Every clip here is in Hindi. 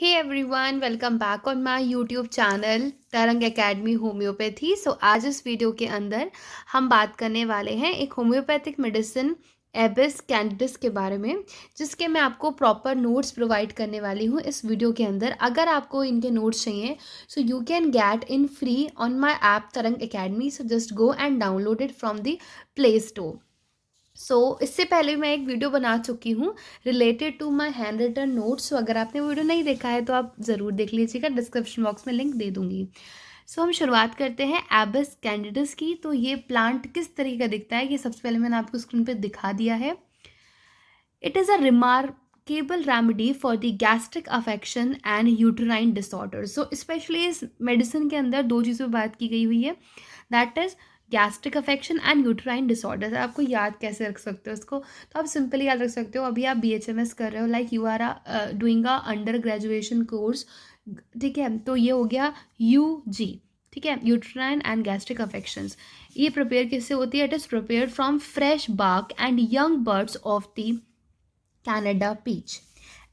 Hey everyone, welcome back on my YouTube channel Tarang Academy homeopathy. So आज इस वीडियो के अंदर हम बात करने वाले हैं एक होम्योपैथिक मेडिसिन एबिस कैंडिडिस के बारे में, जिसके मैं आपको प्रॉपर नोट्स प्रोवाइड करने वाली हूँ इस वीडियो के अंदर। अगर आपको इनके नोट्स चाहिए so you can get in free on my app Tarang academy. So just go and download it from the play store. इससे पहले मैं एक वीडियो बना चुकी हूँ related to my hand written notes. So अगर आपने वीडियो नहीं देखा है तो आप ज़रूर देख लीजिएगा, डिस्क्रिप्शन बॉक्स में लिंक दे दूँगी। हम शुरुआत करते हैं एबिस कैंडिडिस की। तो ये प्लांट किस तरीके का दिखता है, ये सबसे पहले मैंने आपको स्क्रीन पे दिखा दिया है। It is a remarkable remedy for the gastric affection and uterine disorder. So specially इस मेडिसिन के अंदर दो चीज़ों पर बात की गई हुई है, that is gastric affection and uterine disorder. आपको याद कैसे रख सकते हो इसको? तो आप सिंपली याद रख सकते हो, अभी आप BHMS कर रहे हो, like you are doing a under graduation course, ठीक है। तो ये हो गया UG, ठीक है, यूट्राइन एंड गैस्ट्रिक अफेक्शंस। ये प्रिपेयर किससे होती है? It is prepared from fresh bark and young buds of the Canada pitch.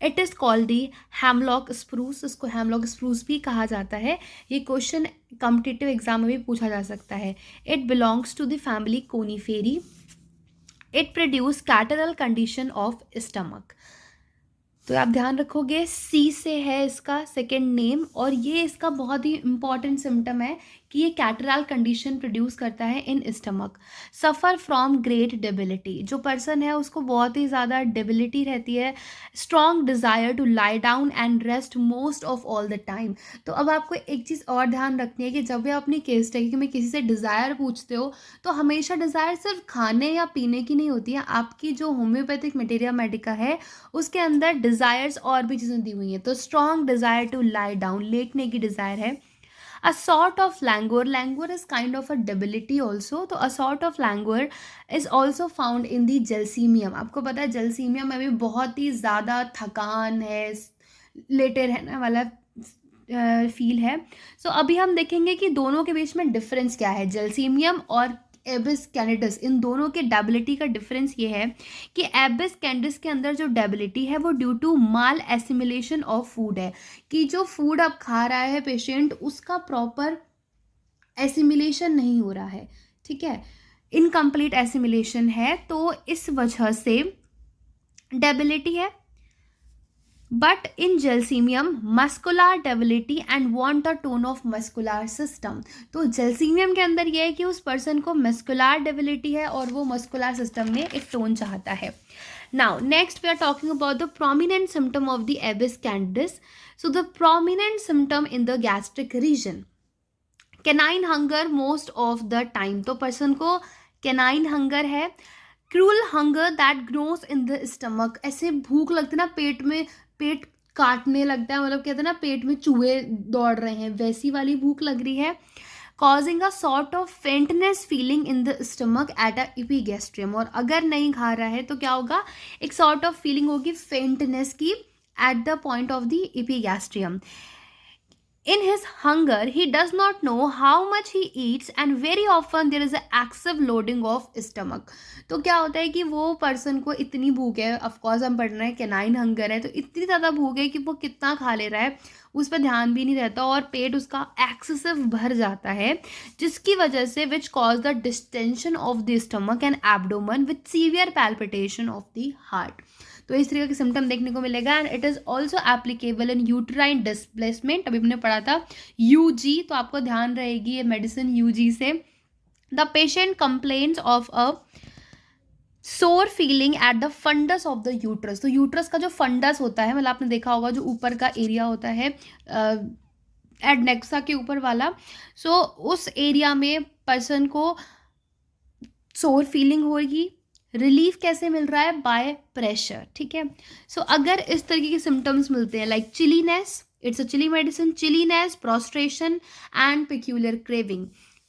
It is called the hemlock spruce. इसको हैमलॉक स्प्रूस भी कहा जाता है। ये क्वेश्चन कॉम्पिटिटिव एग्जाम में भी पूछा जा सकता है। It belongs to the family Coniferae. It produce catarrhal condition of stomach. तो आप ध्यान रखोगे, C से है इसका सेकेंड नेम, और ये इसका बहुत ही इंपॉर्टेंट सिम्टम है कि ये कैटरल कंडीशन प्रोड्यूस करता है in stomach. Suffer from great debility, जो पर्सन है उसको बहुत ही ज़्यादा डेबिलिटी रहती है। Strong desire to lie down and rest most of all the time. तो अब आपको एक चीज़ और ध्यान रखनी है कि जब भी अपनी केस स्टडी में किसी से डिज़ायर पूछते हो तो हमेशा डिज़ायर सिर्फ खाने या पीने की नहीं होती है। आपकी जो होम्योपैथिक मटेरिया मेडिका है उसके अंदर डिज़ायर्स और भी चीज़ें दी हुई हैं। तो strong desire to lie down, लेटने की डिज़ायर है। A sort of languor, languor is kind of a debility also. तो a sort of languor is also found in the Gelsemium. आपको पता है जेलसीमियम में भी बहुत ही ज़्यादा थकान है, लेटे रहने वाला फील है। अभी हम देखेंगे कि दोनों के बीच में डिफरेंस क्या है, जेलसीमियम और एबिस कैंडिडिस। इन दोनों के डेबिलिटी का डिफरेंस ये है कि एबिस कैंडिडिस के अंदर जो डेबिलिटी है वो due to malassimilation of food है, कि जो फूड अब खा रहा है पेशेंट उसका प्रॉपर एसिमिलेशन नहीं हो रहा है, ठीक है, इनकम्प्लीट एसिमिलेशन है। तो इस वजह से डेबिलिटी है। But in gelsemium muscular debility and want a tone of muscular system. तो जेलसीमियम के अंदर यह है कि उस पर्सन को मस्कुलर डेबिलिटी है और वो मस्कुलर सिस्टम में एक टोन चाहता है। Now next we are talking about the prominent symptom of the Abies Canadensis. So the prominent symptom in the gastric region, canine hunger most of the time. तो पर्सन को कैनाइन हंगर है। Cruel hunger that grows in the stomach, ऐसे भूख लगती है ना, पेट में पेट काटने लगता है, मतलब कहते हैं ना पेट में चूहे दौड़ रहे हैं, वैसी वाली भूख लग रही है। Causing a sort of faintness feeling in the stomach at a epigastrium. और अगर नहीं खा रहा है तो क्या होगा, एक सॉर्ट ऑफ फीलिंग होगी फेंटनेस की at the point of the epigastrium. In his hunger, he does not know how much he eats and very often there is a excessive loading of stomach. तो क्या होता है कि वो पर्सन को इतनी भूख है, ऑफकोर्स हम पढ़ रहे हैं कैनाइन हंगर है, तो इतनी ज़्यादा भूख है कि वो कितना खा ले रहा है उस पर ध्यान भी नहीं रहता और पेट उसका एक्सेसिव भर जाता है, जिसकी वजह से which cause the distension of the stomach and abdomen with severe palpitation of the heart. तो इस तरीके के सिम्टम देखने को मिलेगा। And it is also applicable in uterine displacement. अभी हमने पढ़ा था UG, तो आपको ध्यान रहेगी ये मेडिसिन UG से। The patient complains of a sore feeling at the fundus of the uterus. तो यूट्रस का जो फंडस होता है, मतलब आपने देखा होगा जो ऊपर का एरिया होता है एडनेक्सा के ऊपर वाला, उस एरिया में पर्सन को सोर फीलिंग होगी। रिलीफ कैसे मिल रहा है? बाय प्रेशर, ठीक है। अगर इस तरीके के सिम्टम्स मिलते हैं like chilliness, it's a chilly medicine, chilliness, prostration and peculiar craving,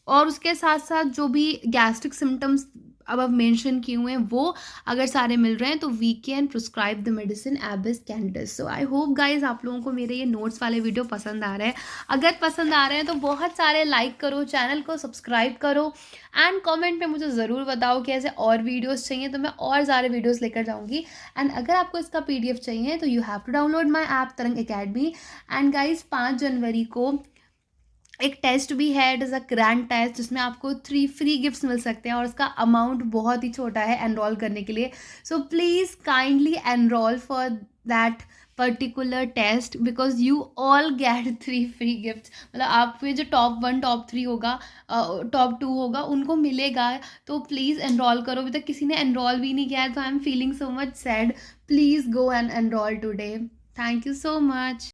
और उसके साथ साथ जो भी गैस्ट्रिक सिम्टम्स अब मेंशन किए हुए हैं वो अगर सारे मिल रहे हैं तो we can prescribe the medicine Abies canadensis. So I hope guys आप लोगों को मेरे ये नोट्स वाले वीडियो पसंद आ रहे हैं। अगर पसंद आ रहे हैं तो बहुत सारे लाइक करो, चैनल को सब्सक्राइब करो एंड कमेंट में मुझे ज़रूर बताओ कि ऐसे और वीडियोस चाहिए तो मैं और सारे वीडियोस लेकर जाऊंगी। एंड अगर आपको इसका PDF चाहिए तो you have to download my app Tarang Academy. And guys 5 जनवरी को एक टेस्ट भी है, it is a grand test जिसमें आपको 3 फ्री गिफ्ट्स मिल सकते हैं और उसका अमाउंट बहुत ही छोटा है एनरोल करने के लिए। So please kindly enrol for that particular test because you all get 3 free gifts. मतलब आपको ये जो टॉप 1 टॉप 3 होगा, टॉप 2 होगा, उनको मिलेगा। तो प्लीज़ एनरोल करो। अभी तक किसी ने एनरोल भी नहीं किया है तो I am feeling so much sad. Please go and enrol today. Thank you so much.